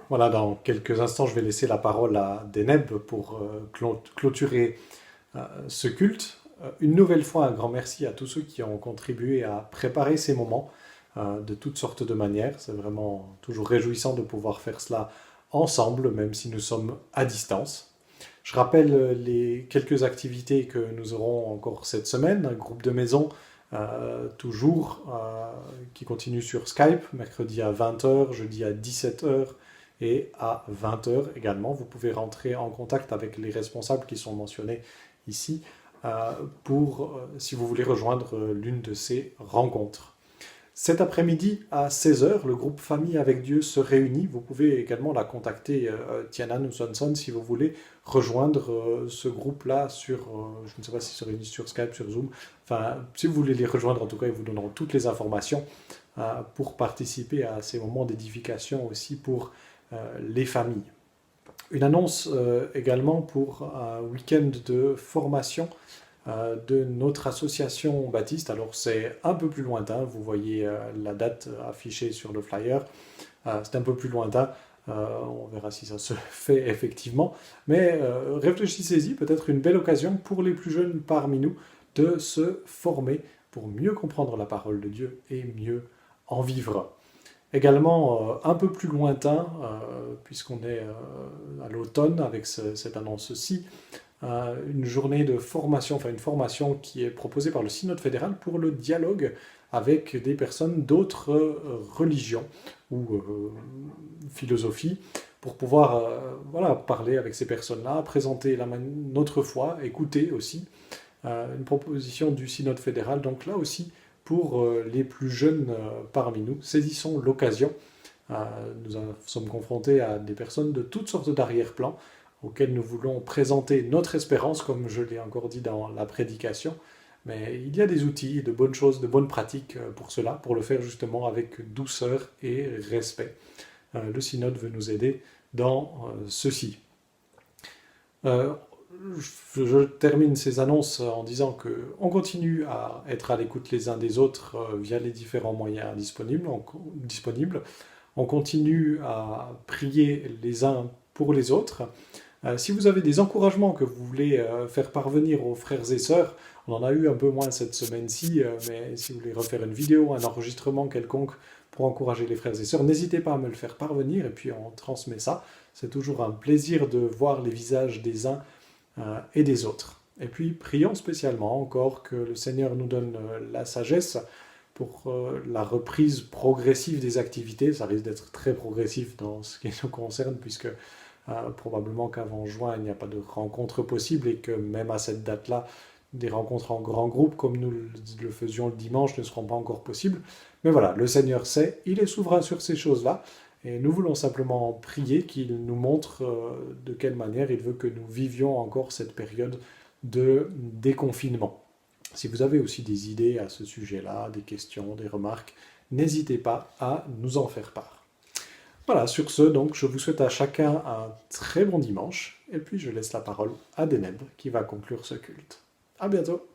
Voilà, dans quelques instants, je vais laisser la parole à Deneb pour clôturer ce culte. Une nouvelle fois, un grand merci à tous ceux qui ont contribué à préparer ces moments de toutes sortes de manières. C'est vraiment toujours réjouissant de pouvoir faire cela ensemble, même si nous sommes à distance. Je rappelle les quelques activités que nous aurons encore cette semaine. Un groupe de maison, toujours, qui continue sur Skype, mercredi à 20 heures, jeudi à 17 heures et à 20 heures également. Vous pouvez rentrer en contact avec les responsables qui sont mentionnés ici si vous voulez rejoindre l'une de ces rencontres. Cet après-midi à 16 heures, le groupe Famille avec Dieu se réunit. Vous pouvez également la contacter, Tiana Nusonson, si vous voulez rejoindre ce groupe-là sur, je ne sais pas s'ils se réunissent sur Skype, sur Zoom. Enfin, si vous voulez les rejoindre, en tout cas, ils vous donneront toutes les informations pour participer à ces moments d'édification aussi pour les familles. Une annonce également pour un week-end de formation de notre association baptiste. Alors c'est un peu plus lointain, vous voyez la date affichée sur le flyer, c'est un peu plus lointain, on verra si ça se fait effectivement, mais réfléchissez-y, peut-être une belle occasion pour les plus jeunes parmi nous de se former pour mieux comprendre la parole de Dieu et mieux en vivre. Également, un peu plus lointain, puisqu'on est à l'automne avec cette annonce-ci, une journée de formation, enfin une formation qui est proposée par le Synode fédéral pour le dialogue avec des personnes d'autres religions ou philosophies, pour pouvoir voilà, parler avec ces personnes-là, présenter notre foi, écouter aussi une proposition du Synode fédéral, donc là aussi pour les plus jeunes parmi nous. Saisissons l'occasion. Nous sommes confrontés à des personnes de toutes sortes d'arrière-plans auxquelles nous voulons présenter notre espérance, comme je l'ai encore dit dans la prédication. Mais il y a des outils, de bonnes choses, de bonnes pratiques pour cela, pour le faire justement avec douceur et respect. Le synode veut nous aider dans ceci. Je termine ces annonces en disant qu'on continue à être à l'écoute les uns des autres via les différents moyens disponibles. On continue à prier les uns pour les autres. Si vous avez des encouragements que vous voulez faire parvenir aux frères et sœurs, on en a eu un peu moins cette semaine-ci, mais si vous voulez refaire une vidéo, un enregistrement quelconque pour encourager les frères et sœurs, n'hésitez pas à me le faire parvenir et puis on transmet ça. C'est toujours un plaisir de voir les visages des uns et des autres. Et puis prions spécialement encore que le Seigneur nous donne la sagesse pour la reprise progressive des activités. Ça risque d'être très progressif dans ce qui nous concerne, puisque probablement qu'avant juin, il n'y a pas de rencontre possible et que même à cette date-là, des rencontres en grand groupe, comme nous le faisions le dimanche, ne seront pas encore possibles. Mais voilà, le Seigneur sait, il est souverain sur ces choses-là, et nous voulons simplement prier qu'il nous montre de quelle manière il veut que nous vivions encore cette période de déconfinement. Si vous avez aussi des idées à ce sujet-là, des questions, des remarques, n'hésitez pas à nous en faire part. Voilà, sur ce, donc, je vous souhaite à chacun un très bon dimanche, et puis je laisse la parole à Deneb qui va conclure ce culte. À bientôt!